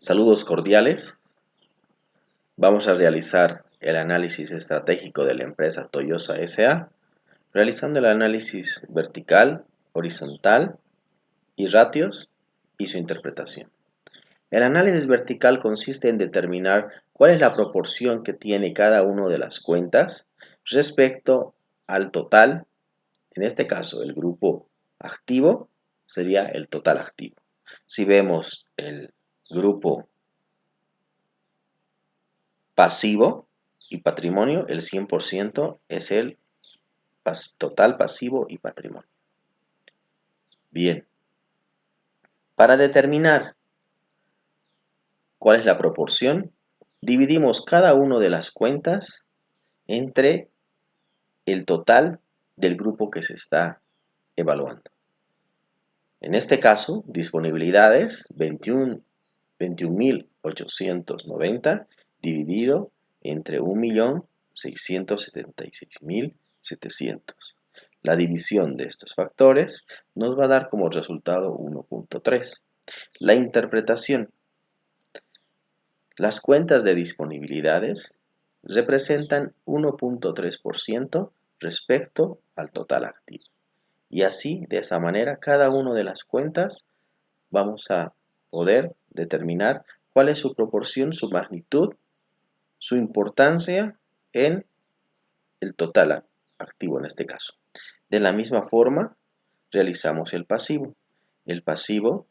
Saludos cordiales. Vamos a realizar el análisis estratégico de la empresa Toyosa S.A., realizando el análisis vertical, horizontal y ratios y su interpretación. El análisis vertical consiste en determinar cuál es la proporción que tiene cada una de las cuentas respecto al total. En este caso, el grupo activo sería el total activo. Si vemos el grupo pasivo y patrimonio, el 100% es el total pasivo y patrimonio. Bien, para determinar cuál es la proporción, dividimos cada una de las cuentas entre el total del grupo que se está evaluando. En este caso, disponibilidades 21.890 dividido entre 1.676.700. La división de estos factores nos va a dar como resultado 1.3. La interpretación. Las cuentas de disponibilidades representan 1.3% respecto al total activo. Y así, de esa manera, cada una de las cuentas vamos a poder determinar cuál es su proporción, su magnitud, su importancia en el total activo en este caso. De la misma forma, realizamos el pasivo. El pasivo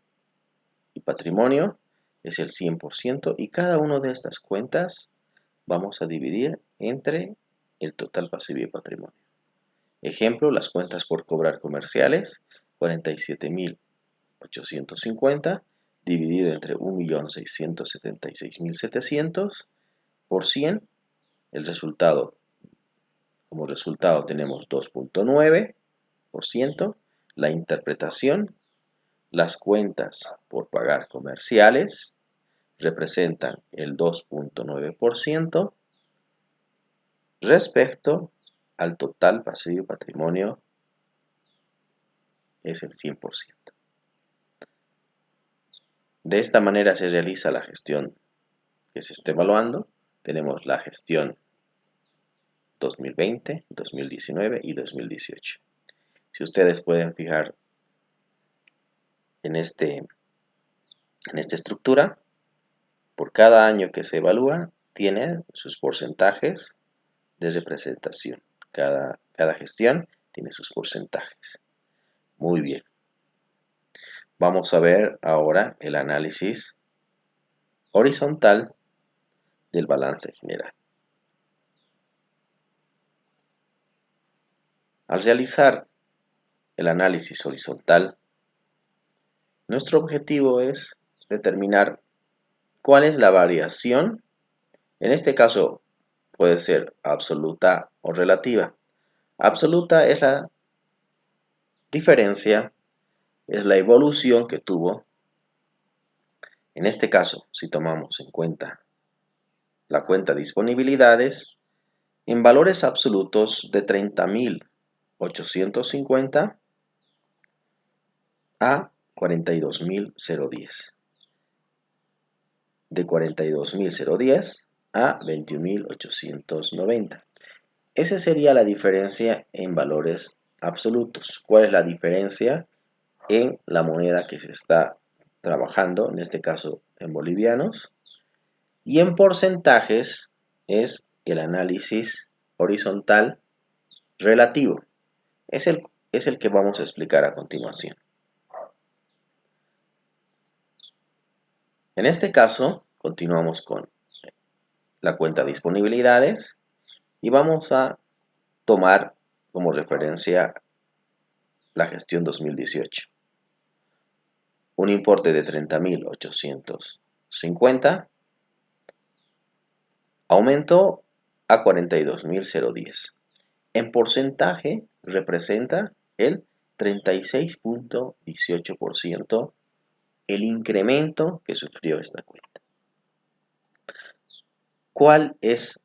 y patrimonio es el 100% y cada una de estas cuentas vamos a dividir entre el total pasivo y patrimonio. Ejemplo, las cuentas por cobrar comerciales, 47.850 dividido entre 1.676.700 por 100. El resultado, como resultado tenemos 2.9%. La interpretación, las cuentas por pagar comerciales representan el 2.9% respecto al total pasivo y patrimonio es el 100%. De esta manera se realiza la gestión que se está evaluando. Tenemos la gestión 2020, 2019 y 2018. Si ustedes pueden fijar en esta estructura, por cada año que se evalúa, tiene sus porcentajes de representación. Cada gestión tiene sus porcentajes. Muy bien. Vamos a ver ahora el análisis horizontal del balance general. Al realizar el análisis horizontal, nuestro objetivo es determinar cuál es la variación. En este caso puede ser absoluta o relativa. Absoluta es la diferencia, es la evolución que tuvo. En este caso, si tomamos en cuenta la cuenta disponibilidades, en valores absolutos de 30.850 a 42.010. De 42.010 a 21.890. Esa sería la diferencia en valores absolutos. ¿Cuál es la diferencia en la moneda que se está trabajando? En este caso en bolivianos. Y en porcentajes es el análisis horizontal relativo. Es el que vamos a explicar a continuación. En este caso, continuamos con la cuenta disponibilidades y vamos a tomar como referencia la gestión 2018. Un importe de 30.850 aumentó a 42.010. En porcentaje representa el 36.18% el incremento que sufrió esta cuenta. ¿Cuál es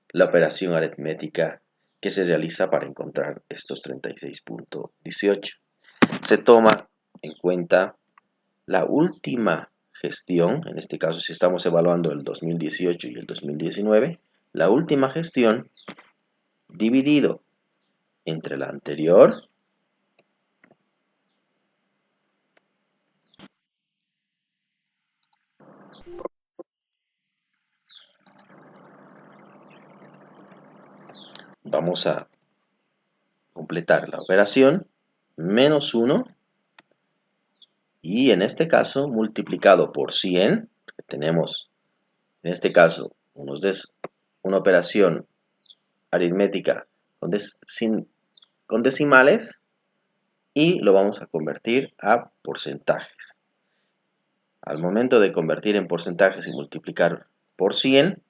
la operación aritmética que se realiza para encontrar estos 36.18? Se toma en cuenta la última gestión, en este caso si estamos evaluando el 2018 y el 2019, la última gestión dividido entre la anterior vamos a completar la operación, menos 1, y en este caso multiplicado por 100, tenemos en este caso una operación aritmética con decimales, y lo vamos a convertir a porcentajes. Al momento de convertir en porcentajes y multiplicar por 100,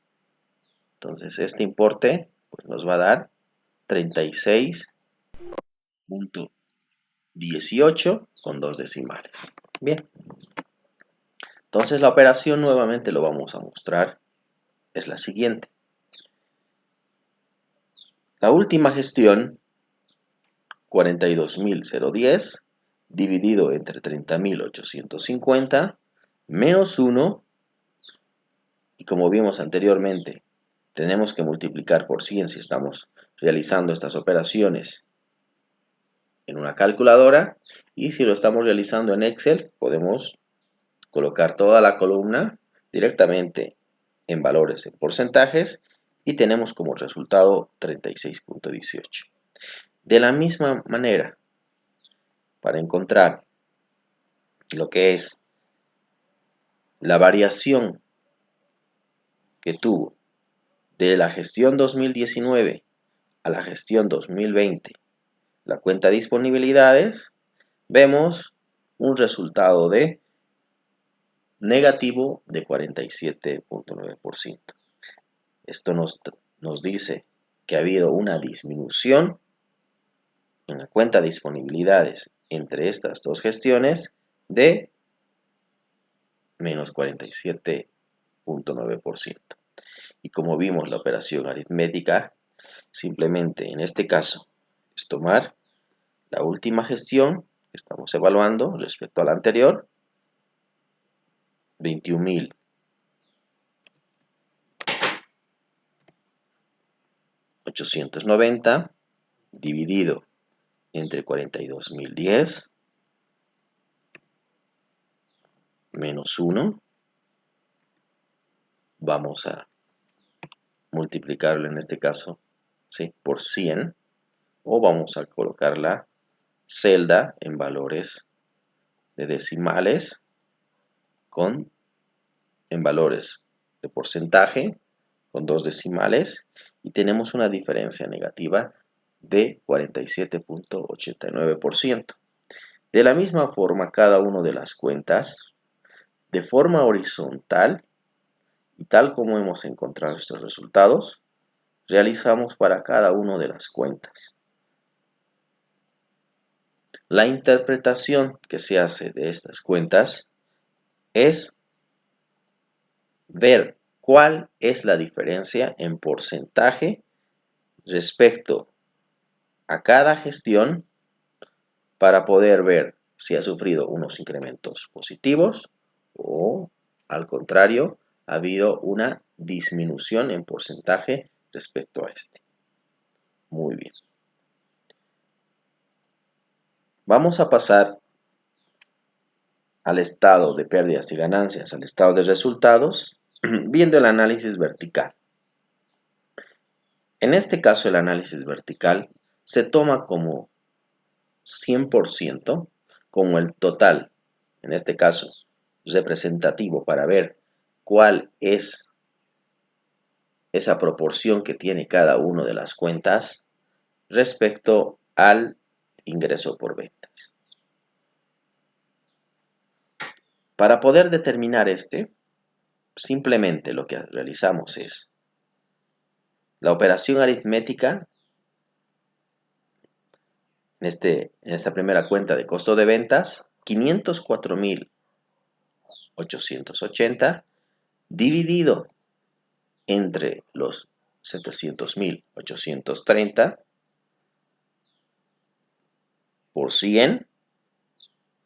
entonces este importe pues, nos va a dar 36.18 con 2 decimales. Bien, entonces la operación nuevamente lo vamos a mostrar, es la siguiente. La última gestión, 42.010, dividido entre 30.850, menos 1, y como vimos anteriormente, tenemos que multiplicar por 100 si estamos realizando estas operaciones en una calculadora, y si lo estamos realizando en Excel, podemos colocar toda la columna directamente en valores en porcentajes y tenemos como resultado 36.18. De la misma manera, para encontrar lo que es la variación que tuvo de la gestión 2019 a la gestión 2020, la cuenta de disponibilidades, vemos un resultado de negativo de 47.9%. Esto nos dice que ha habido una disminución en la cuenta de disponibilidades entre estas dos gestiones de menos 47.9%. Y como vimos la operación aritmética, simplemente en este caso es tomar la última gestión que estamos evaluando respecto a la anterior, 21.890 dividido entre 42.010 menos 1. Vamos a multiplicarlo en este caso, ¿sí?, por 100, o vamos a colocar la celda en valores de decimales en valores de porcentaje con 2 decimales, y tenemos una diferencia negativa de 47.89%. De la misma forma, cada una de las cuentas, de forma horizontal, y tal como hemos encontrado estos resultados, realizamos para cada una de las cuentas. La interpretación que se hace de estas cuentas es ver cuál es la diferencia en porcentaje respecto a cada gestión para poder ver si ha sufrido unos incrementos positivos o, al contrario, ha habido una disminución en porcentaje respecto a este. Muy bien. Vamos a pasar al estado de pérdidas y ganancias, al estado de resultados, viendo el análisis vertical. En este caso, el análisis vertical se toma como 100% como el total, en este caso representativo, para ver cuál es esa proporción que tiene cada una de las cuentas respecto al ingreso por ventas. Para poder determinar simplemente lo que realizamos es la operación aritmética en esta primera cuenta de costo de ventas, 504.880 dividido entre los 700.830 por 100.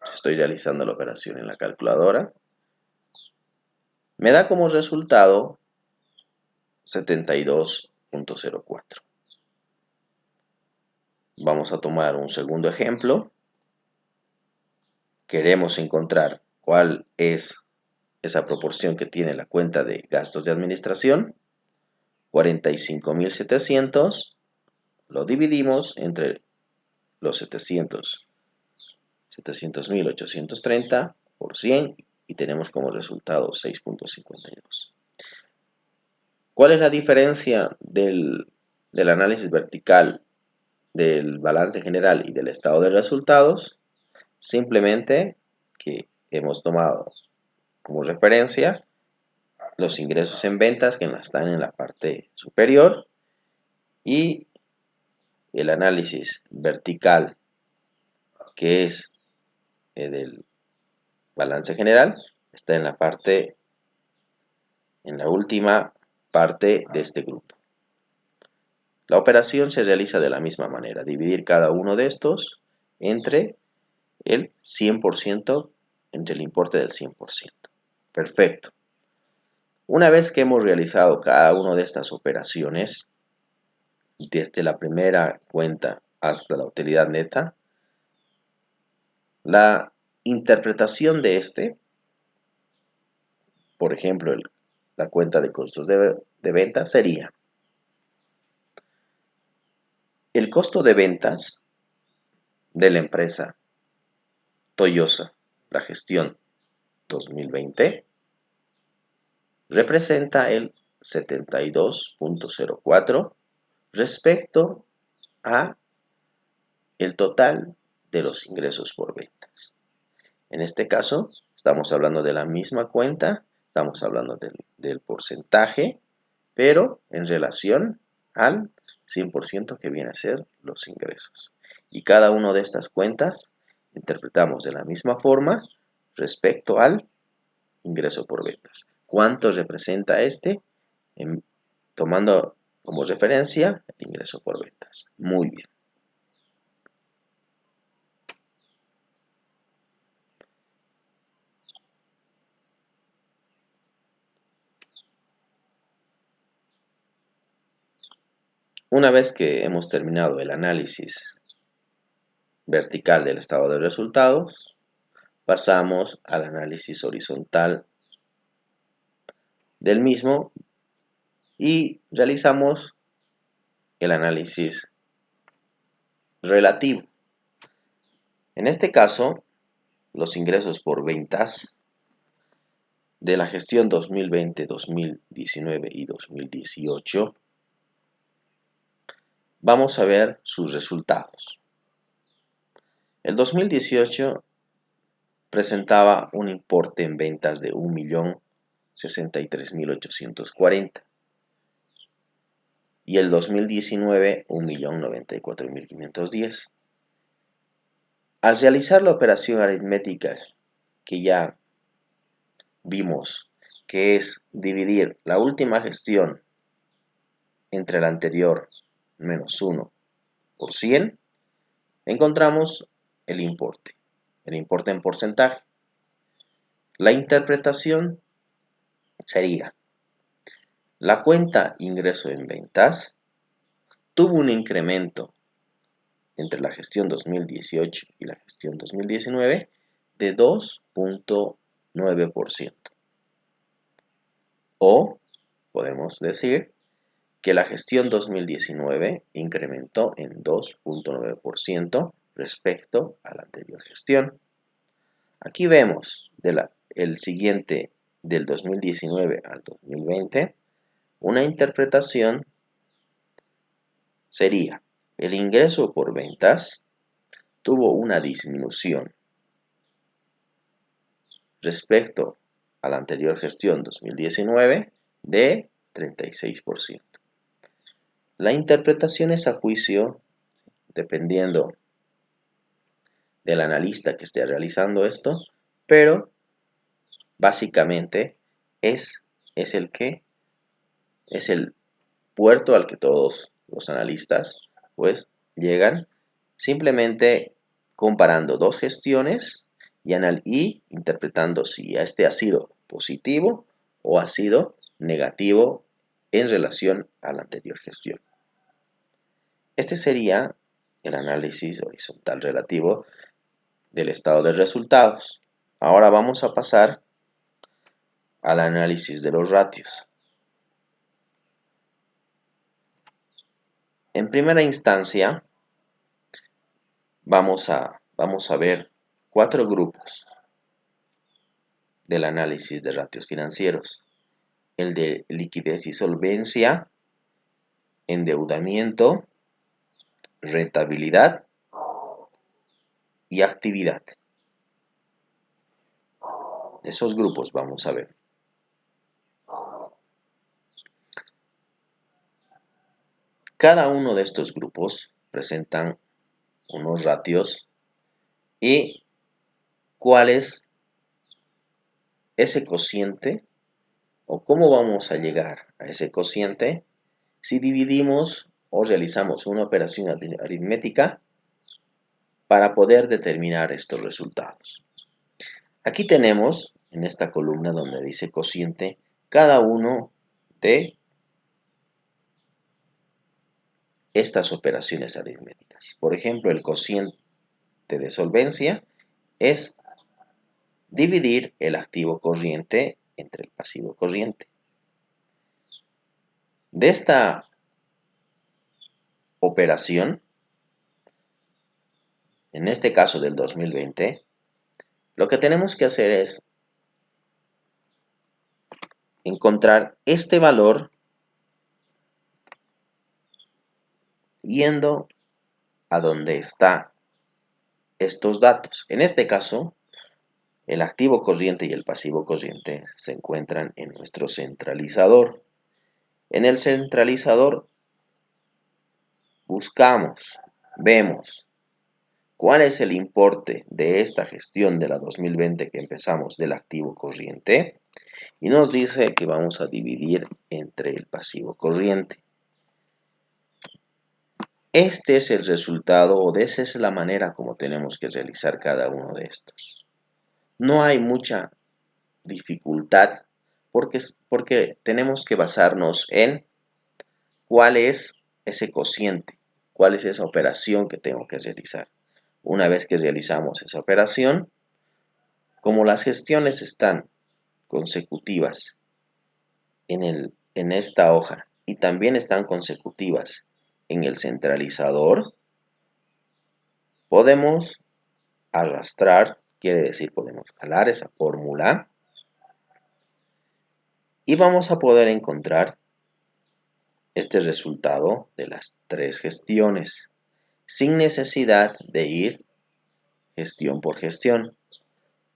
Estoy realizando la operación en la calculadora. me da como resultado 72.04. Vamos a tomar un segundo ejemplo. Queremos encontrar cuál es esa proporción que tiene la cuenta de gastos de administración. 45.700 lo dividimos entre los 700.830 por 100 y tenemos como resultado 6.52. ¿Cuál es la diferencia del análisis vertical del balance general y del estado de resultados? Simplemente que hemos tomado como referencia los ingresos en ventas que están en la parte superior y el análisis vertical, que es del balance general, está en la última parte de este grupo. La operación se realiza de la misma manera, dividir cada uno de estos entre el 100%, entre el importe del 100%. Perfecto. Una vez que hemos realizado cada una de estas operaciones, desde la primera cuenta hasta la utilidad neta, la interpretación de por ejemplo, la cuenta de costos de venta sería: el costo de ventas de la empresa Toyosa, la gestión 2020, representa el 72.04 respecto a el total de los ingresos por ventas. En este caso, estamos hablando de la misma cuenta, estamos hablando del porcentaje, pero en relación al 100% que viene a ser los ingresos. Y cada una de estas cuentas interpretamos de la misma forma respecto al ingreso por ventas. ¿Cuánto representa tomando como referencia el ingreso por ventas? Muy bien. Una vez que hemos terminado el análisis vertical del estado de resultados, pasamos al análisis horizontal del mismo y realizamos el análisis relativo. En este caso, los ingresos por ventas de la gestión 2020, 2019 y 2018, vamos a ver sus resultados. El 2018 presentaba un importe en ventas de 1.063.840 y el 2019 1.094.510. Al realizar la operación aritmética que ya vimos, que es dividir la última gestión entre la anterior menos 1 por 100, encontramos el importe en porcentaje. La interpretación sería: la cuenta ingreso en ventas tuvo un incremento entre la gestión 2018 y la gestión 2019 de 2.9%. O podemos decir que la gestión 2019 incrementó en 2.9% respecto a la anterior gestión. Aquí vemos el siguiente del 2019 al 2020, una interpretación sería: el ingreso por ventas tuvo una disminución respecto a la anterior gestión 2019 de 36%. La interpretación es a juicio, dependiendo del analista que esté realizando esto, pero básicamente es el puerto al que todos los analistas pues llegan, simplemente comparando dos gestiones y interpretando si este ha sido positivo o ha sido negativo en relación a la anterior gestión. Este sería el análisis horizontal relativo del estado de resultados. Ahora vamos a pasar al análisis de los ratios. En primera instancia, vamos a ver 4 grupos del análisis de ratios financieros. El de liquidez y solvencia, endeudamiento, rentabilidad y actividad. Esos grupos vamos a ver. Cada uno de estos grupos presentan unos ratios y cuál es ese cociente o cómo vamos a llegar a ese cociente si dividimos o realizamos una operación aritmética para poder determinar estos resultados. Aquí tenemos en esta columna donde dice cociente cada uno de estas operaciones aritméticas. Por ejemplo, el cociente de solvencia es dividir el activo corriente entre el pasivo corriente. De esta operación, en este caso del 2020, lo que tenemos que hacer es encontrar este valor yendo a donde están estos datos. En este caso, el activo corriente y el pasivo corriente se encuentran en nuestro centralizador. En el centralizador buscamos, vemos cuál es el importe de esta gestión de la 2020 que empezamos del activo corriente y nos dice que vamos a dividir entre el pasivo corriente. Este es el resultado o esa es la manera como tenemos que realizar cada uno de estos. No hay mucha dificultad porque tenemos que basarnos en cuál es ese cociente, cuál es esa operación que tengo que realizar. Una vez que realizamos esa operación, como las gestiones están consecutivas en esta hoja y también están consecutivas en el centralizador, podemos arrastrar, quiere decir podemos jalar esa fórmula y vamos a poder encontrar este resultado de las 3 gestiones sin necesidad de ir gestión por gestión.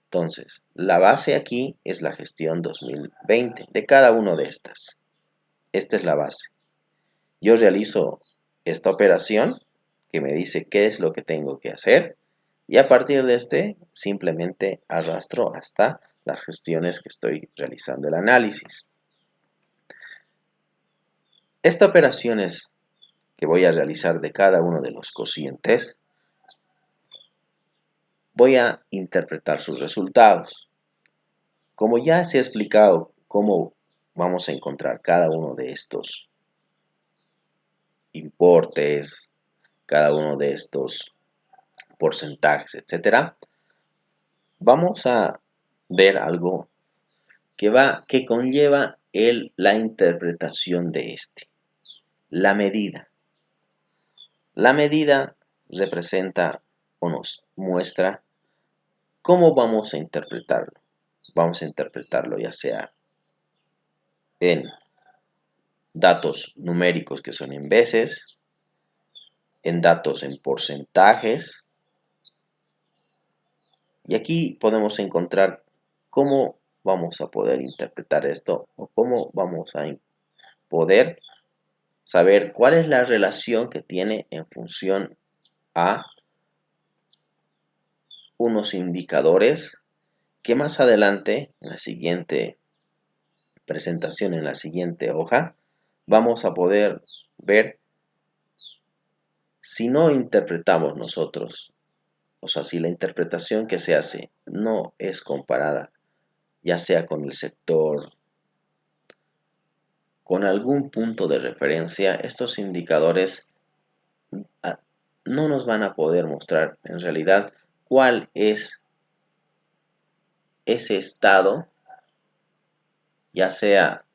Entonces, la base aquí es la gestión 2020 de cada una de estas. Esta es la base. Yo realizo esta operación que me dice qué es lo que tengo que hacer y a partir de este simplemente arrastro hasta las gestiones que estoy realizando el análisis. Esta operación es que voy a realizar de cada uno de los cocientes. Voy a interpretar sus resultados. Como ya se ha explicado cómo vamos a encontrar cada uno de estos importes, cada uno de estos porcentajes, etcétera, vamos a ver algo que conlleva la interpretación de este. La medida. La medida representa o nos muestra cómo vamos a interpretarlo. Vamos a interpretarlo ya sea en datos numéricos que son en veces, en datos en porcentajes, y aquí podemos encontrar cómo vamos a poder interpretar esto o cómo vamos a poder saber cuál es la relación que tiene en función a unos indicadores que más adelante, en la siguiente presentación, en la siguiente hoja, vamos a poder ver si no interpretamos nosotros, o sea, si la interpretación que se hace no es comparada, ya sea con el sector con algún punto de referencia, estos indicadores no nos van a poder mostrar en realidad cuál es ese estado, ya sea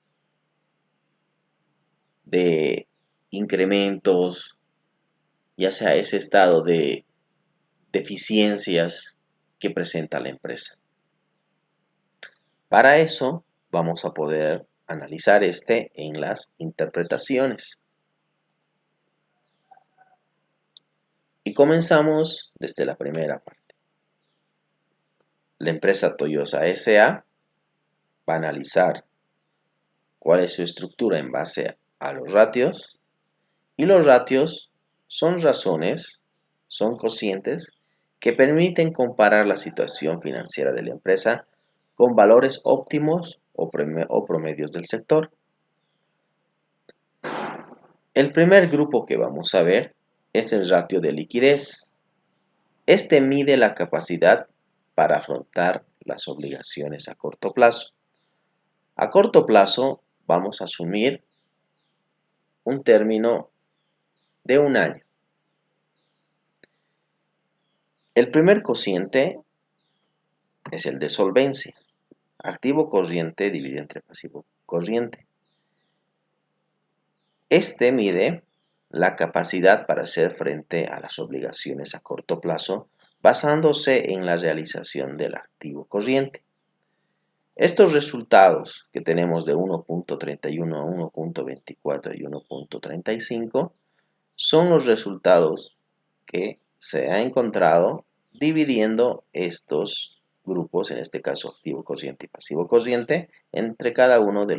de incrementos, ya sea ese estado de deficiencias que presenta la empresa. Para eso vamos a poder analizar en las interpretaciones. Y comenzamos desde la primera parte. La empresa Toyosa S.A. va a analizar cuál es su estructura en base a los ratios, y los ratios son razones, son cocientes que permiten comparar la situación financiera de la empresa con valores óptimos o promedios del sector. El primer grupo que vamos a ver es el ratio de liquidez. Este mide la capacidad para afrontar las obligaciones a corto plazo. A corto plazo vamos a asumir un término de un año. El primer cociente es el de solvencia. Activo corriente dividido entre pasivo corriente. Este mide la capacidad para hacer frente a las obligaciones a corto plazo basándose en la realización del activo corriente. Estos resultados que tenemos de 1.31 a 1.24 y 1.35 son los resultados que se ha encontrado dividiendo estos grupos, en este caso activo corriente y pasivo corriente, entre cada uno de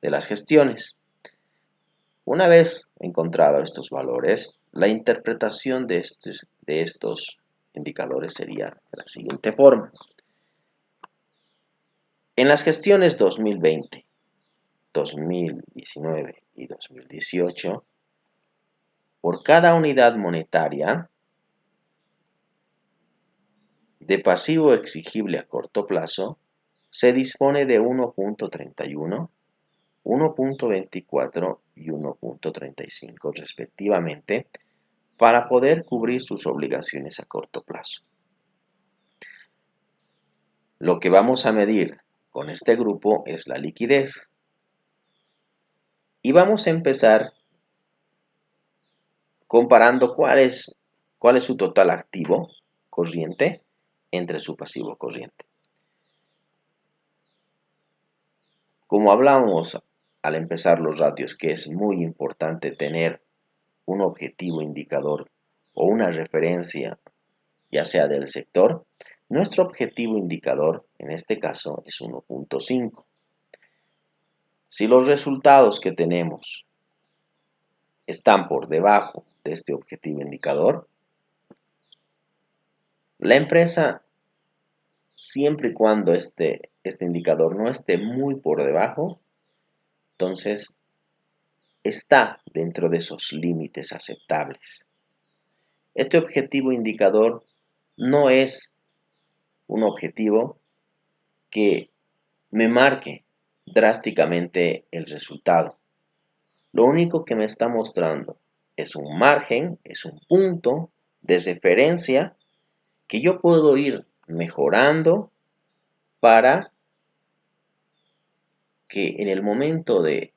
las gestiones. Una vez encontrados estos valores, la interpretación de estos indicadores sería de la siguiente forma. En las gestiones 2020, 2019 y 2018, por cada unidad monetaria de pasivo exigible a corto plazo, se dispone de 1.31, 1.24 y 1.35 respectivamente para poder cubrir sus obligaciones a corto plazo. Lo que vamos a medir con este grupo es la liquidez. Y vamos a empezar comparando cuál es su total activo corriente entre su pasivo corriente. Como hablamos al empezar los ratios, que es muy importante tener un objetivo indicador o una referencia, ya sea del sector, nuestro objetivo indicador en este caso es 1.5. Si los resultados que tenemos están por debajo de este objetivo indicador, la empresa, siempre y cuando este indicador no esté muy por debajo, entonces está dentro de esos límites aceptables. Este objetivo indicador no es un objetivo que me marque drásticamente el resultado. Lo único que me está mostrando es un margen, es un punto de referencia que yo puedo ir mejorando para que en el momento de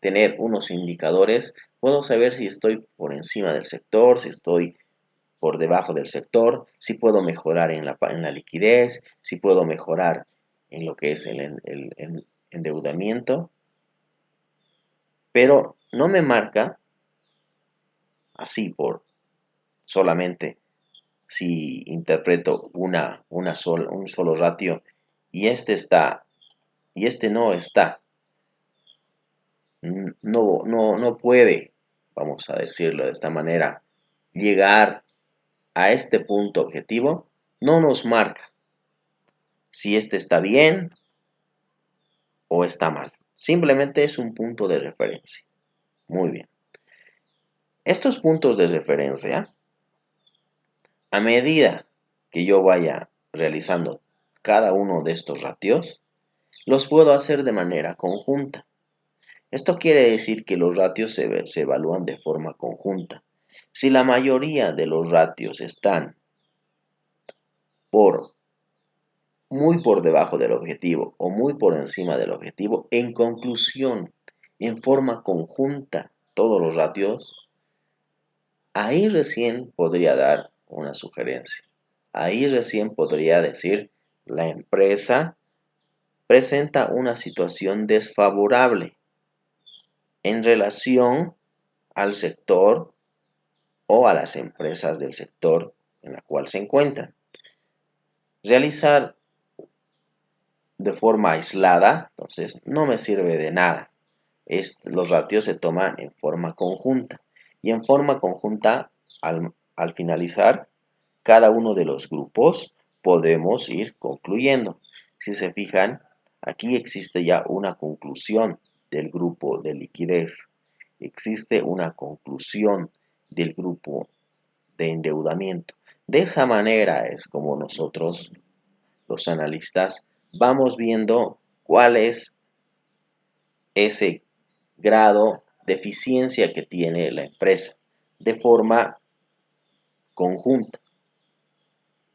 tener unos indicadores puedo saber si estoy por encima del sector, si estoy por debajo del sector, si puedo mejorar en la liquidez, si puedo mejorar en lo que es el endeudamiento, pero no me marca así por solamente si interpreto un solo ratio y este está y este no está. No puede, vamos a decirlo de esta manera, llegar a este punto objetivo, no nos marca si este está bien o está mal. Simplemente es un punto de referencia. Muy bien. Estos puntos de referencia, a medida que yo vaya realizando cada uno de estos ratios, los puedo hacer de manera conjunta. Esto quiere decir que los ratios se evalúan de forma conjunta. Si la mayoría de los ratios están muy por debajo del objetivo o muy por encima del objetivo, en conclusión, en forma conjunta, todos los ratios, ahí recién podría dar una sugerencia. Ahí recién podría decir, la empresa presenta una situación desfavorable en relación al sector o a las empresas del sector en la cual se encuentran. Realizar de forma aislada, entonces, no me sirve de nada. Los ratios se toman en forma conjunta. Y en forma conjunta, al finalizar cada uno de los grupos, podemos ir concluyendo. Si se fijan, aquí existe ya una conclusión del grupo de liquidez. Existe una conclusión del grupo de endeudamiento. De esa manera es como nosotros, los analistas, vamos viendo cuál es ese grado de eficiencia que tiene la empresa de forma conjunta.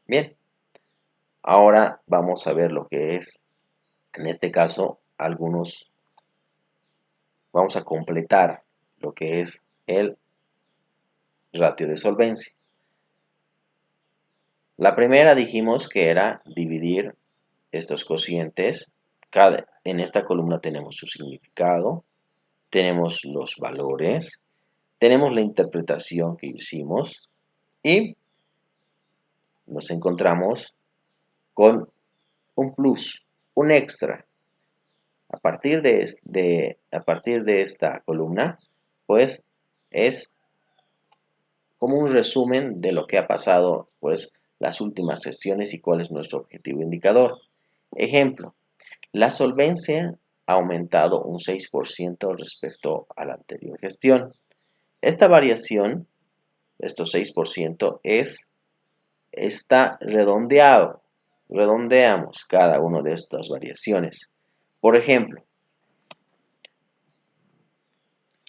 Bien, ahora vamos a ver lo que es, en este caso, vamos a completar lo que es el ratio de solvencia. La primera dijimos que era dividir estos cocientes. En esta columna tenemos su significado, tenemos los valores, tenemos la interpretación que hicimos y nos encontramos con un plus, un extra. A partir de esta columna, pues es como un resumen de lo que ha pasado, pues las últimas sesiones y cuál es nuestro objetivo indicador. Ejemplo, la solvencia ha aumentado un 6% respecto a la anterior gestión. Esta variación, estos 6%, está redondeado. Redondeamos cada una de estas variaciones. Por ejemplo,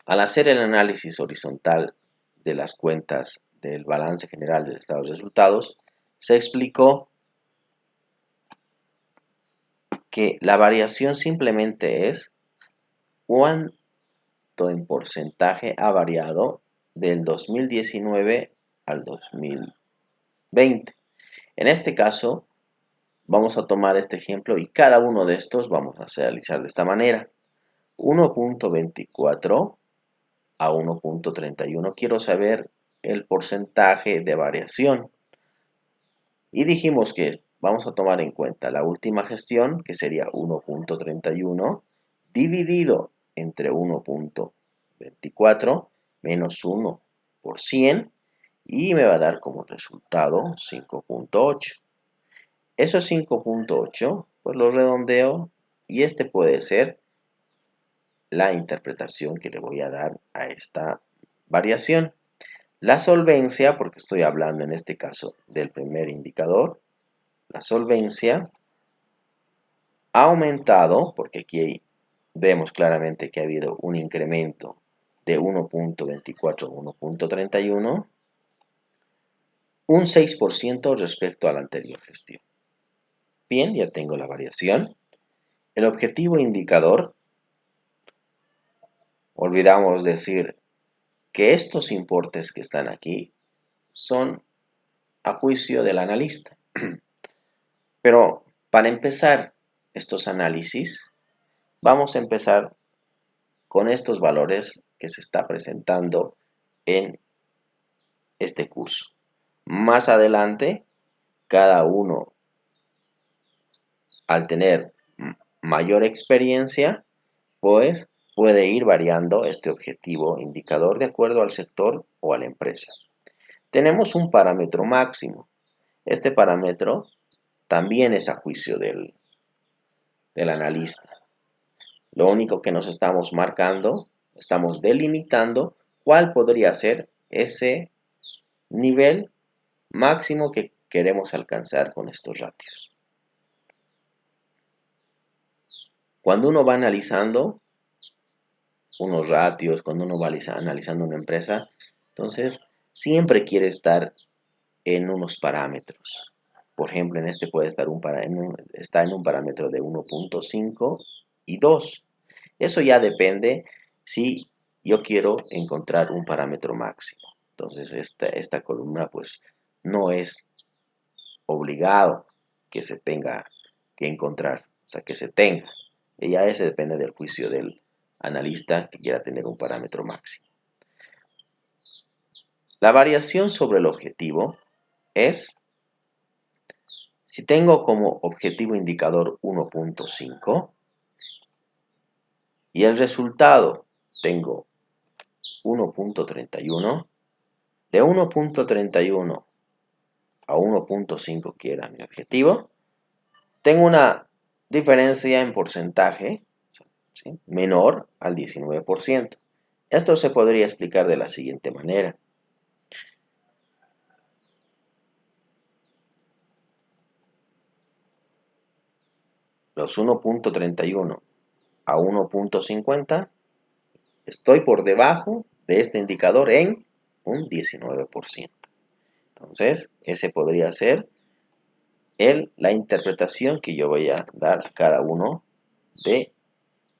al hacer el análisis horizontal de las cuentas del balance general del estado de resultados, se explicó que la variación simplemente es cuánto en porcentaje ha variado del 2019 al 2020. En este caso, vamos a tomar este ejemplo y cada uno de estos vamos a realizar de esta manera. 1.24 a 1.31. Quiero saber el porcentaje de variación. Y dijimos que vamos a tomar en cuenta la última gestión, que sería 1.31, dividido entre 1.24 menos 1 por 100, y me va a dar como resultado 5.8. Esos 5.8, pues lo redondeo, y este puede ser la interpretación que le voy a dar a esta variación. La solvencia, porque estoy hablando en este caso del primer indicador, la solvencia ha aumentado, porque aquí vemos claramente que ha habido un incremento de 1.24 a 1.31, un 6% respecto a la anterior gestión. Bien, ya tengo la variación. El objetivo indicador, olvidamos decir que estos importes que están aquí son a juicio del analista. Pero para empezar estos análisis, vamos a empezar con estos valores que se está presentando en este curso. Más adelante, cada uno, al tener mayor experiencia, pues puede ir variando este objetivo indicador de acuerdo al sector o a la empresa. Tenemos un parámetro máximo. Este parámetro también es a juicio del analista. Lo único que nos estamos marcando, estamos delimitando cuál podría ser ese nivel máximo que queremos alcanzar con estos ratios. Cuando uno va analizando, unos ratios, cuando uno va analizando una empresa, entonces siempre quiere estar en unos parámetros. Por ejemplo, en este puede estar está en un parámetro de 1.5 y 2. Eso ya depende si yo quiero encontrar un parámetro máximo. Entonces, esta columna pues no es obligado que se tenga que encontrar, o sea, que se tenga. Y ya ese depende del juicio del analista que quiera tener un parámetro máximo. La variación sobre el objetivo es, si tengo como objetivo indicador 1.5 y el resultado tengo 1.31, de 1.31 a 1.5, que era mi objetivo, tengo una diferencia en porcentaje, ¿sí?, menor al 19%. Esto se podría explicar de la siguiente manera. Los 1.31 a 1.50, estoy por debajo de este indicador en un 19%. Entonces, ese podría ser la interpretación que yo voy a dar a cada uno de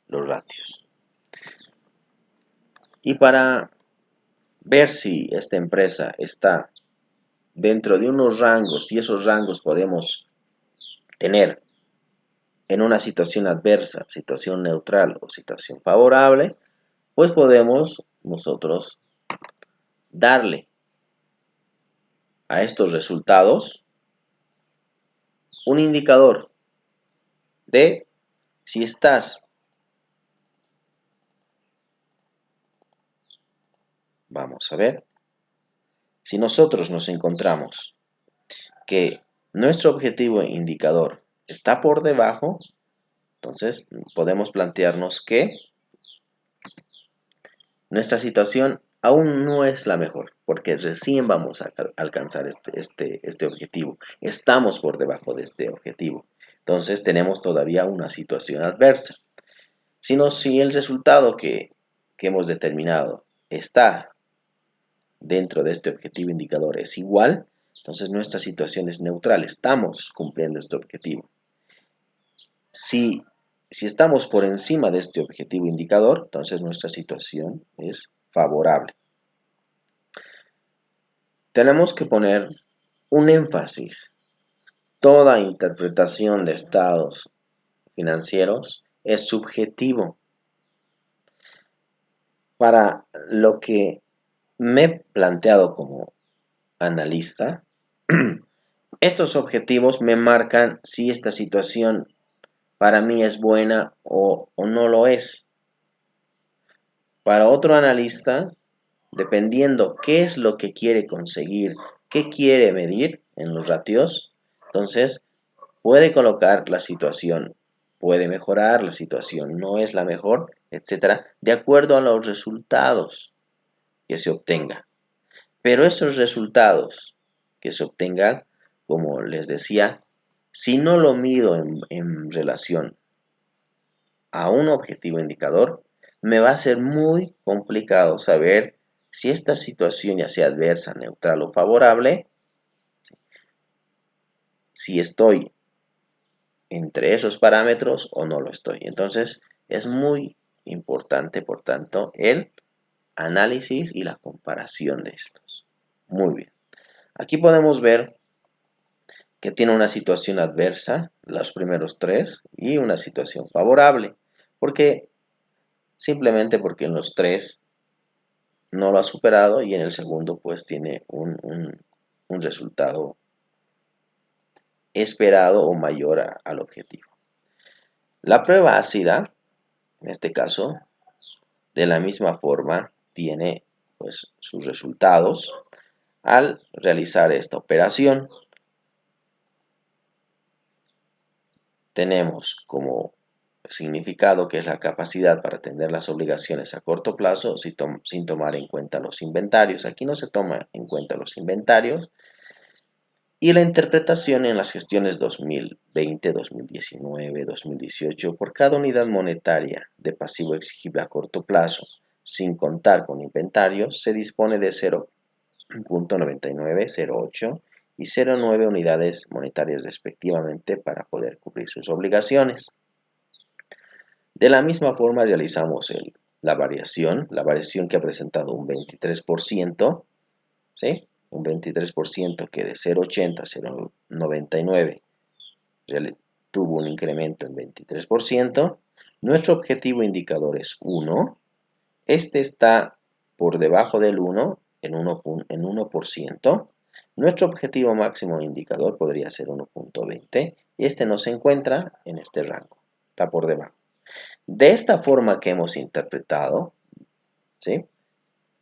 los ratios. Y para ver si esta empresa está dentro de unos rangos, y esos rangos podemos tener en una situación adversa, situación neutral o situación favorable, pues podemos nosotros darle a estos resultados un indicador de si estás, vamos a ver, si nosotros nos encontramos que nuestro objetivo indicador está por debajo, entonces podemos plantearnos que nuestra situación aún no es la mejor, porque recién vamos a alcanzar este objetivo. Estamos por debajo de este objetivo. Entonces tenemos todavía una situación adversa. Si el resultado que hemos determinado está dentro de este objetivo indicador es igual, entonces nuestra situación es neutral. Estamos cumpliendo este objetivo. Si estamos por encima de este objetivo indicador, entonces nuestra situación es favorable. Tenemos que poner un énfasis. Toda interpretación de estados financieros es subjetivo. Para lo que me he planteado como analista, estos objetivos me marcan si esta situación para mí es buena o no lo es. Para otro analista, dependiendo qué es lo que quiere conseguir, qué quiere medir en los ratios, entonces puede colocar la situación, puede mejorar, la situación no es la mejor, etcétera, de acuerdo a los resultados que se obtengan. Pero estos resultados que se obtengan, como les decía, si no lo mido en relación a un objetivo indicador, me va a ser muy complicado saber si esta situación, ya sea adversa, neutral o favorable, si estoy entre esos parámetros o no lo estoy. Entonces, es muy importante, por tanto, el análisis y la comparación de estos. Muy bien. Aquí podemos ver que tiene una situación adversa, los primeros tres, y una situación favorable. Simplemente porque en los tres no lo ha superado y en el segundo pues tiene un resultado esperado o mayor al objetivo. La prueba ácida, en este caso, de la misma forma tiene pues sus resultados al realizar esta operación. Tenemos como significado que es la capacidad para atender las obligaciones a corto plazo sin tomar en cuenta los inventarios. Aquí no se toma en cuenta los inventarios, y la interpretación en las gestiones 2020, 2019, 2018 por cada unidad monetaria de pasivo exigible a corto plazo, sin contar con inventario, se dispone de 0.99, 0.8 y 0.9 unidades monetarias respectivamente para poder cubrir sus obligaciones. De la misma forma realizamos la variación que ha presentado un 23%, ¿sí? Un 23% que de 0.80 a 0.99 tuvo un incremento en 23%. Nuestro objetivo indicador es 1. Este está por debajo del 1 en 1%. Nuestro objetivo máximo indicador podría ser 1.20 y este no se encuentra en este rango, está por debajo. De esta forma que hemos interpretado, ¿sí?,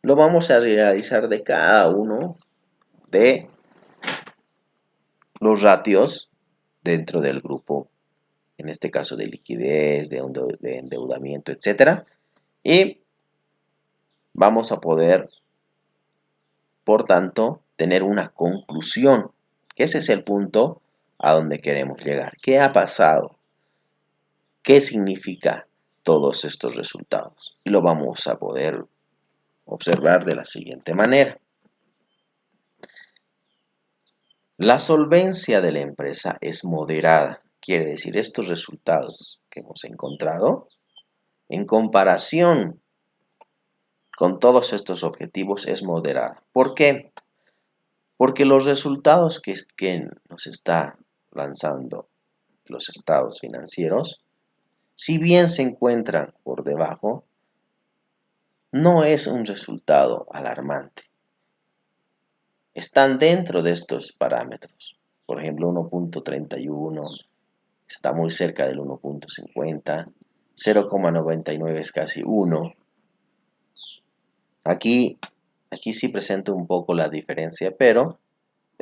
lo vamos a realizar de cada uno de los ratios dentro del grupo, en este caso de liquidez, de endeudamiento, etc. Y vamos a poder, por tanto, tener una conclusión, que ese es el punto a donde queremos llegar. ¿Qué ha pasado? ¿Qué significa todos estos resultados? Y lo vamos a poder observar de la siguiente manera. La solvencia de la empresa es moderada. Quiere decir, estos resultados que hemos encontrado, en comparación con todos estos objetivos, es moderada. ¿Por qué? Porque los resultados que nos está lanzando los estados financieros, si bien se encuentran por debajo, no es un resultado alarmante. Están dentro de estos parámetros. Por ejemplo, 1.31 está muy cerca del 1.50, 0.99 es casi 1. Aquí sí presento un poco la diferencia, pero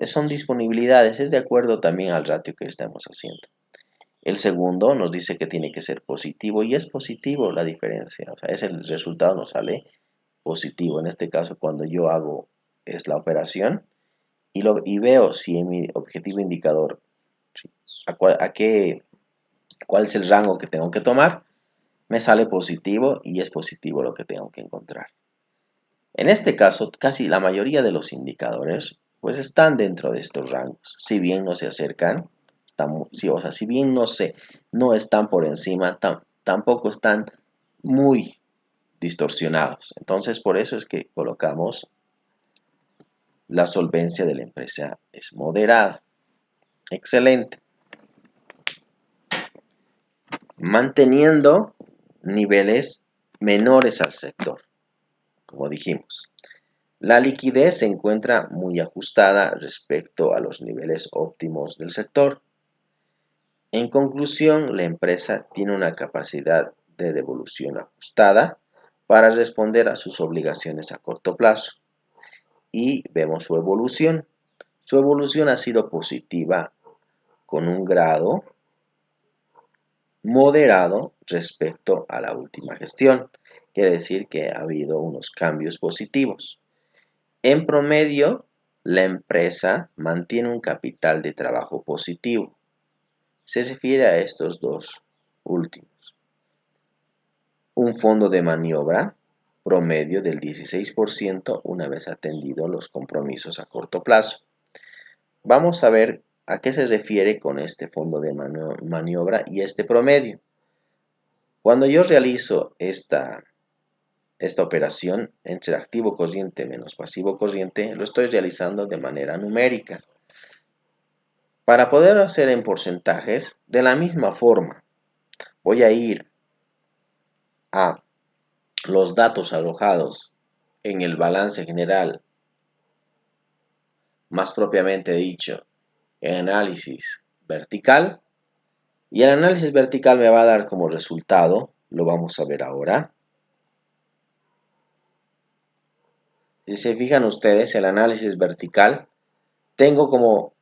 son disponibilidades, es de acuerdo también al ratio que estamos haciendo. El segundo nos dice que tiene que ser positivo y es positivo la diferencia, o sea, el resultado nos sale positivo. En este caso, cuando yo hago la operación y veo si en mi objetivo indicador, cuál es el rango que tengo que tomar, me sale positivo y es positivo lo que tengo que encontrar. En este caso, casi la mayoría de los indicadores pues están dentro de estos rangos. Si bien no se acercan, si bien no están por encima, tampoco están muy distorsionados. Entonces, por eso es que colocamos la solvencia de la empresa es moderada. Excelente. Manteniendo niveles menores al sector, como dijimos. La liquidez se encuentra muy ajustada respecto a los niveles óptimos del sector. En conclusión, la empresa tiene una capacidad de devolución ajustada para responder a sus obligaciones a corto plazo. Y vemos su evolución. Su evolución ha sido positiva con un grado moderado respecto a la última gestión. Quiere decir que ha habido unos cambios positivos. En promedio, la empresa mantiene un capital de trabajo positivo. Se refiere a estos dos últimos. Un fondo de maniobra promedio del 16% una vez atendidos los compromisos a corto plazo. Vamos a ver a qué se refiere con este fondo de maniobra y este promedio. Cuando yo realizo esta operación entre activo corriente menos pasivo corriente, lo estoy realizando de manera numérica. Para poder hacer en porcentajes, de la misma forma, voy a ir a los datos arrojados en el balance general, más propiamente dicho, en análisis vertical, y el análisis vertical me va a dar como resultado, lo vamos a ver ahora. Si se fijan ustedes, el análisis vertical, tengo como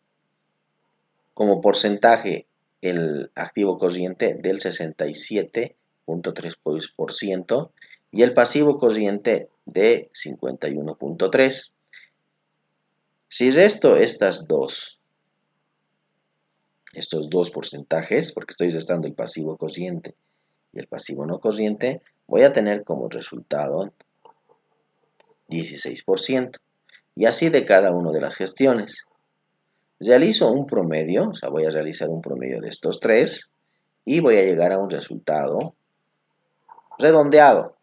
porcentaje el activo corriente del 67.3% y el pasivo corriente de 51.3%. Si resto estas dos estos dos porcentajes, porque estoy restando el pasivo corriente y el pasivo no corriente, voy a tener como resultado 16%. Y así de cada una de las gestiones. Realizo un promedio, o sea, voy a realizar un promedio de estos tres y voy a llegar a un resultado redondeado.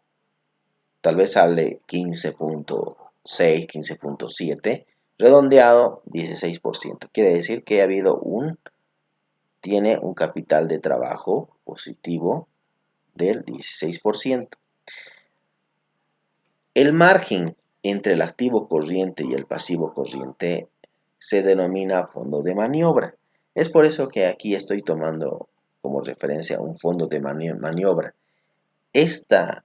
Tal vez sale 15.6, 15.7, redondeado 16%. Quiere decir que tiene un capital de trabajo positivo del 16%. El margen entre el activo corriente y el pasivo corriente se denomina fondo de maniobra. Es por eso que aquí estoy tomando como referencia un fondo de maniobra. Este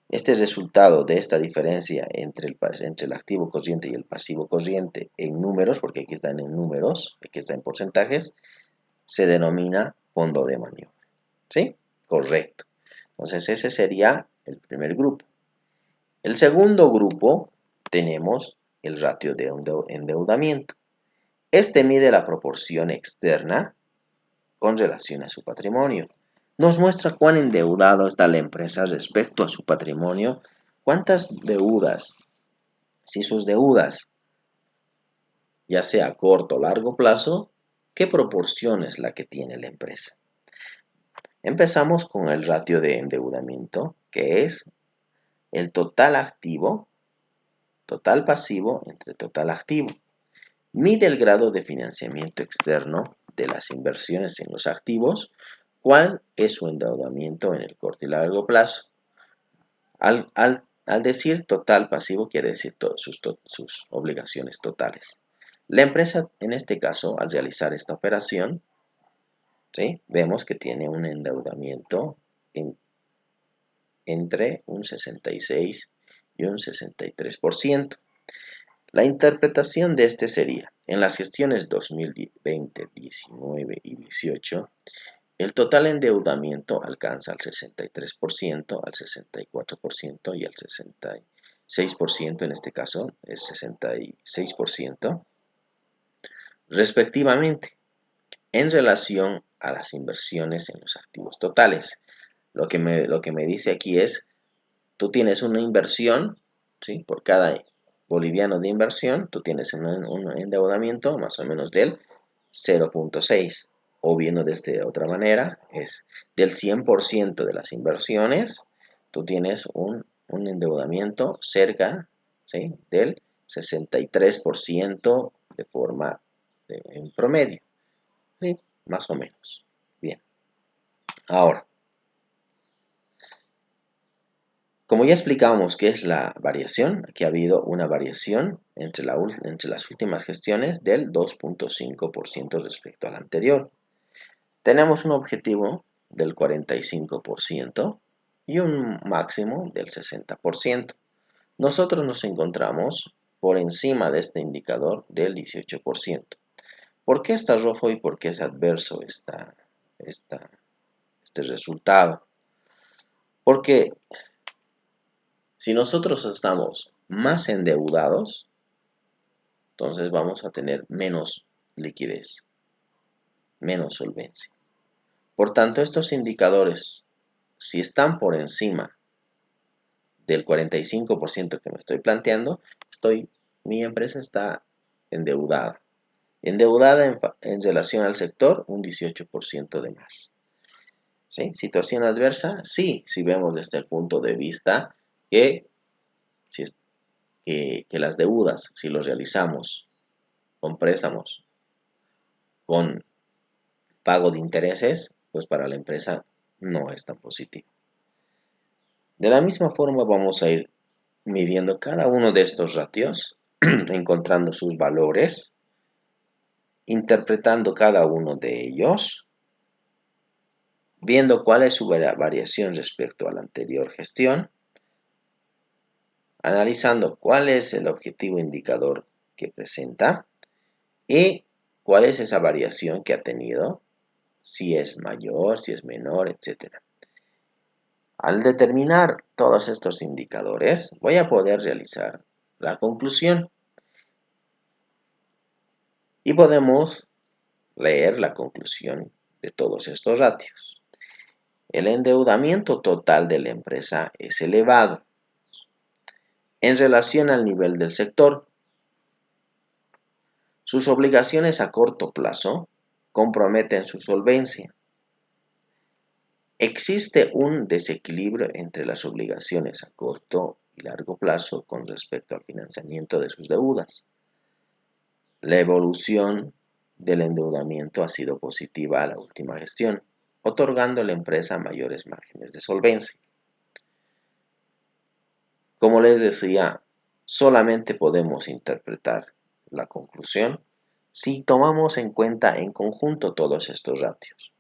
resultado de esta diferencia entre el activo corriente y el pasivo corriente en números, porque aquí están en números, aquí está en porcentajes, se denomina fondo de maniobra. ¿Sí? Correcto. Entonces ese sería el primer grupo. El segundo grupo tenemos el ratio de endeudamiento. Este mide la proporción externa con relación a su patrimonio. Nos muestra cuán endeudado está la empresa respecto a su patrimonio, cuántas deudas, si sus deudas, ya sea a corto o largo plazo, qué proporción es la que tiene la empresa. Empezamos con el ratio de endeudamiento, que es el total activo, total pasivo entre total activo. Mide el grado de financiamiento externo de las inversiones en los activos, cuál es su endeudamiento en el corto y largo plazo. Al decir total pasivo quiere decir sus obligaciones totales. La empresa, en este caso, al realizar esta operación, ¿sí?, vemos que tiene un endeudamiento entre un 66 y un 63%. La interpretación de este sería, en las gestiones 2020, 19 y 18, el total endeudamiento alcanza al 63%, al 64% y al 66%, en este caso es 66%, respectivamente, en relación a las inversiones en los activos totales. Lo que me dice aquí es, tú tienes una inversión, ¿sí?, por cada boliviano de inversión, tú tienes un endeudamiento más o menos del 0.6. O viendo de esta otra manera, es del 100% de las inversiones, tú tienes un endeudamiento cerca, ¿sí?, del 63% de forma en promedio, ¿sí?, más o menos. Bien, ahora, como ya explicamos qué es la variación, aquí ha habido una variación entre las últimas gestiones del 2.5% respecto a la anterior. Tenemos un objetivo del 45% y un máximo del 60%. Nosotros nos encontramos por encima de este indicador del 18%. ¿Por qué está rojo y por qué es adverso este resultado? Porque si nosotros estamos más endeudados, entonces vamos a tener menos liquidez, menos solvencia. Por tanto, estos indicadores, si están por encima del 45% que me estoy planteando, mi empresa está endeudada. Endeudada en relación al sector, un 18% de más. ¿Sí? Situación adversa, sí, si vemos desde el punto de vista que las deudas, si los realizamos con préstamos, con pago de intereses, pues para la empresa no es tan positivo. De la misma forma vamos a ir midiendo cada uno de estos ratios, encontrando sus valores, interpretando cada uno de ellos, viendo cuál es su variación respecto a la anterior gestión, analizando cuál es el objetivo indicador que presenta y cuál es esa variación que ha tenido, si es mayor, si es menor, etc. Al determinar todos estos indicadores, voy a poder realizar la conclusión y podemos leer la conclusión de todos estos ratios. El endeudamiento total de la empresa es elevado en relación al nivel del sector. Sus obligaciones a corto plazo comprometen su solvencia. Existe un desequilibrio entre las obligaciones a corto y largo plazo con respecto al financiamiento de sus deudas. La evolución del endeudamiento ha sido positiva a la última gestión, otorgando a la empresa mayores márgenes de solvencia. Como les decía, solamente podemos interpretar la conclusión si tomamos en cuenta en conjunto todos estos ratios.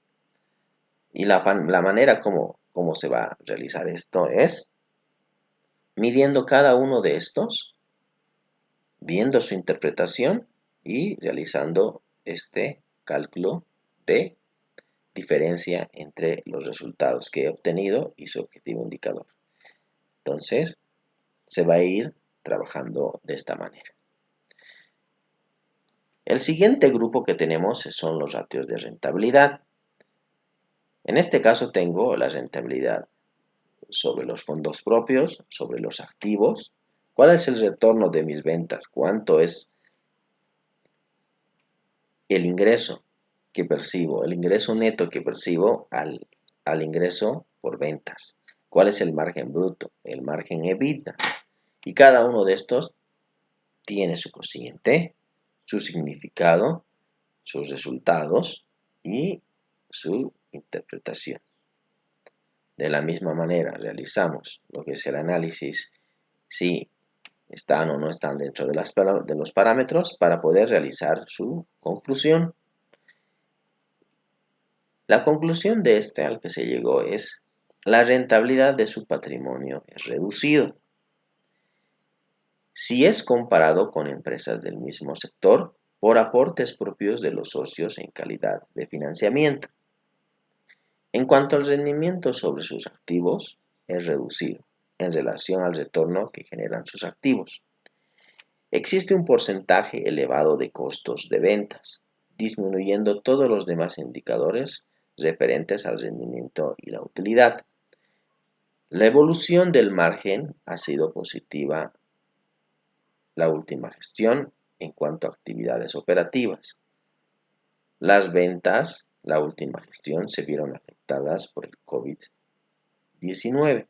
Y la manera como se va a realizar esto es midiendo cada uno de estos, viendo su interpretación y realizando este cálculo de diferencia entre los resultados que he obtenido y su objetivo indicador. Entonces, se va a ir trabajando de esta manera. El siguiente grupo que tenemos son los ratios de rentabilidad. En este caso tengo la rentabilidad sobre los fondos propios, sobre los activos, cuál es el retorno de mis ventas, cuánto es el ingreso que percibo, el ingreso neto que percibo al ingreso por ventas, cuál es el margen bruto, el margen EBITDA, y cada uno de estos tiene su cociente, su significado, sus resultados y su interpretación. De la misma manera, realizamos lo que es el análisis si están o no están dentro de los parámetros para poder realizar su conclusión. La conclusión de este al que se llegó es: la rentabilidad de su patrimonio es reducido si es comparado con empresas del mismo sector por aportes propios de los socios en calidad de financiamiento. En cuanto al rendimiento sobre sus activos, es reducido en relación al retorno que generan sus activos. Existe un porcentaje elevado de costos de ventas, disminuyendo todos los demás indicadores referentes al rendimiento y la utilidad. La evolución del margen ha sido positiva la última gestión en cuanto a actividades operativas. Las ventas, la última gestión, se vieron afectadas por el COVID-19.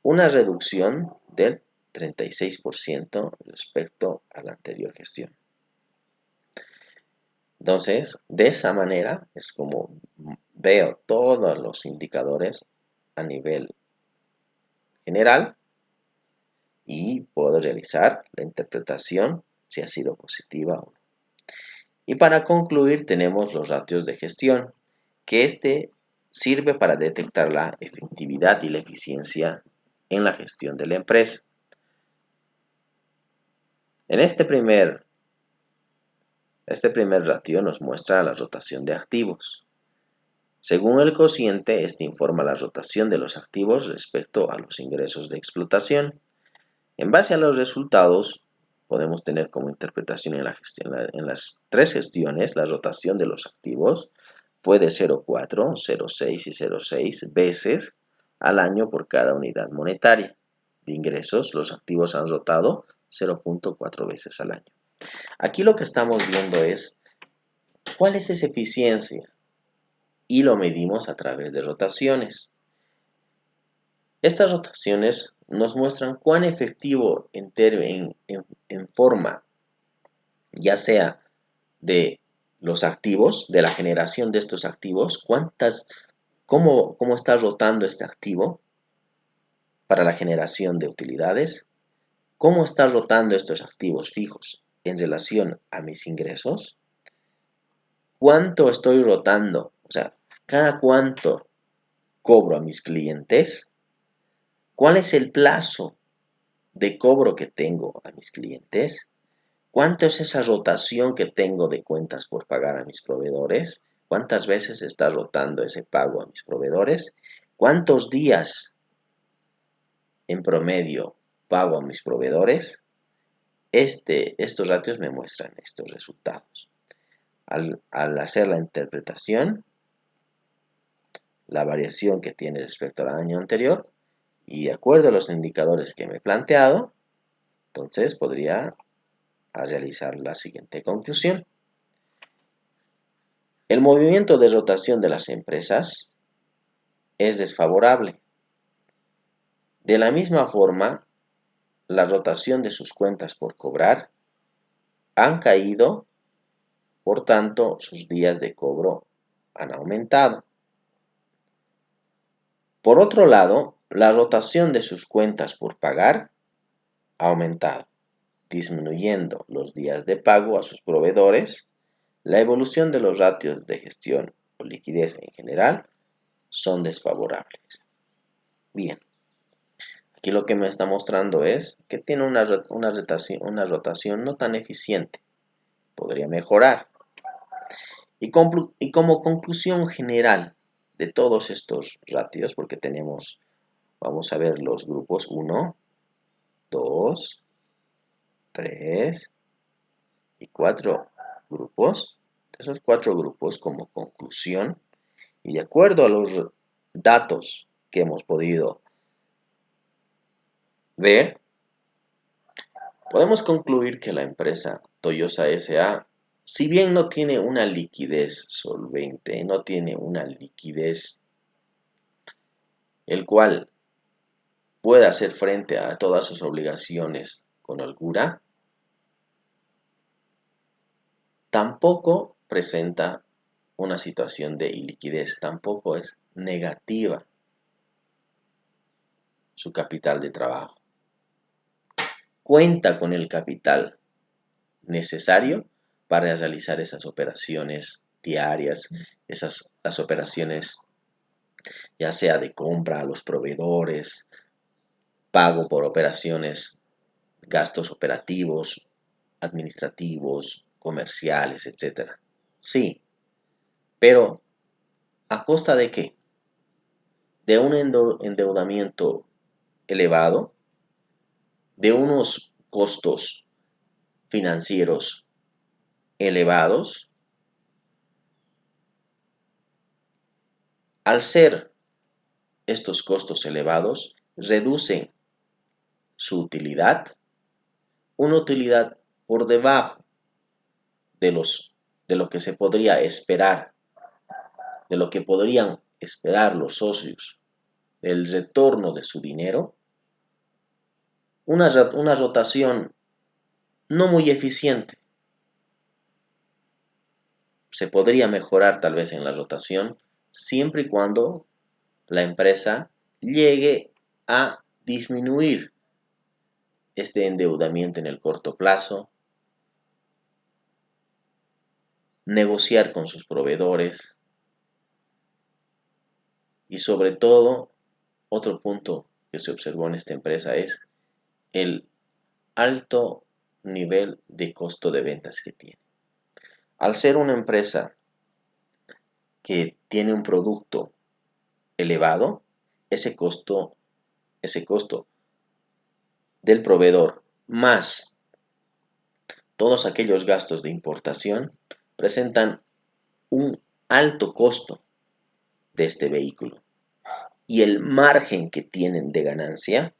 Una reducción del 36% respecto a la anterior gestión. Entonces, de esa manera es como veo todos los indicadores a nivel general y puedo realizar la interpretación si ha sido positiva o no. Y para concluir tenemos los ratios de gestión, que sirve para detectar la efectividad y la eficiencia en la gestión de la empresa. En este primer ratio nos muestra la rotación de activos. Según el cociente, este informa la rotación de los activos respecto a los ingresos de explotación. En base a los resultados, podemos tener como interpretación en las tres gestiones, la rotación de los activos fue de 0,4, 0,6 y 0,6 veces al año por cada unidad monetaria. De ingresos, los activos han rotado 0,4 veces al año. Aquí lo que estamos viendo es cuál es esa eficiencia y lo medimos a través de rotaciones. Estas rotaciones nos muestran cuán efectivo en forma, ya sea de los activos, de la generación de estos activos, cómo está rotando este activo para la generación de utilidades, cómo está rotando estos activos fijos en relación a mis ingresos, cuánto estoy rotando, o sea, cada cuánto cobro a mis clientes, cuál es el plazo de cobro que tengo a mis clientes, cuánto es esa rotación que tengo de cuentas por pagar a mis proveedores, cuántas veces está rotando ese pago a mis proveedores, cuántos días en promedio pago a mis proveedores. Estos ratios me muestran estos resultados. al hacer la interpretación, la variación que tiene respecto al año anterior, y de acuerdo a los indicadores que me he planteado, entonces podría realizar la siguiente conclusión. El movimiento de rotación de las empresas es desfavorable. De la misma forma, la rotación de sus cuentas por cobrar han caído, por tanto, sus días de cobro han aumentado. Por otro lado, la rotación de sus cuentas por pagar ha aumentado, disminuyendo los días de pago a sus proveedores. La evolución de los ratios de gestión o liquidez en general son desfavorables. Bien, aquí lo que me está mostrando es que tiene una rotación no tan eficiente. Podría mejorar. Y como conclusión general de todos estos ratios, porque vamos a ver los grupos 1, 2, 3 y 4 grupos. Esos 4 grupos como conclusión, y de acuerdo a los datos que hemos podido ver, podemos concluir que la empresa Toyosa S.A., si bien no tiene una liquidez solvente, no tiene una liquidez el cual pueda hacer frente a todas sus obligaciones con holgura, tampoco presenta una situación de iliquidez, tampoco es negativa su capital de trabajo. Cuenta con el capital necesario para realizar esas operaciones diarias, las operaciones ya sea de compra a los proveedores, pago por operaciones, gastos operativos, administrativos, comerciales, etc. Sí, pero ¿a costa de qué? De un endeudamiento elevado, de unos costos financieros elevados. Al ser estos costos elevados, reducen su utilidad, una utilidad por debajo de lo que se podría esperar, de lo que podrían esperar los socios del retorno de su dinero, una rotación no muy eficiente. Se podría mejorar tal vez en la rotación siempre y cuando la empresa llegue a disminuir este endeudamiento en el corto plazo, negociar con sus proveedores y sobre todo, otro punto que se observó en esta empresa es el alto nivel de costo de ventas que tiene. Al ser una empresa que tiene un producto elevado, ese costo del proveedor más todos aquellos gastos de importación presentan un alto costo de este vehículo y el margen que tienen de ganancia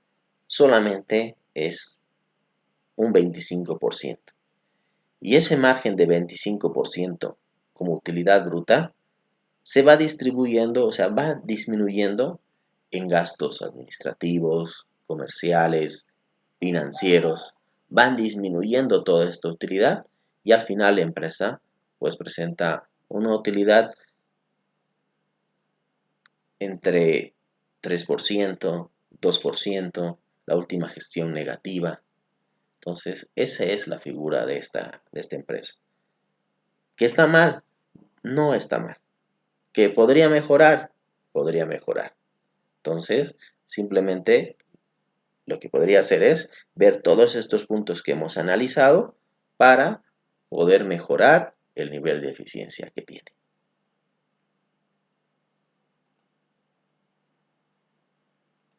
solamente es un 25%. Y ese margen de 25% como utilidad bruta se va distribuyendo, o sea, va disminuyendo en gastos administrativos, comerciales, financieros, van disminuyendo toda esta utilidad y al final la empresa pues presenta una utilidad entre 3%, 2%, la última gestión negativa. Entonces, esa es la figura de esta empresa. ¿Que está mal? No está mal. ¿Que podría mejorar? Podría mejorar. Entonces, simplemente lo que podría hacer es ver todos estos puntos que hemos analizado para poder mejorar el nivel de eficiencia que tiene.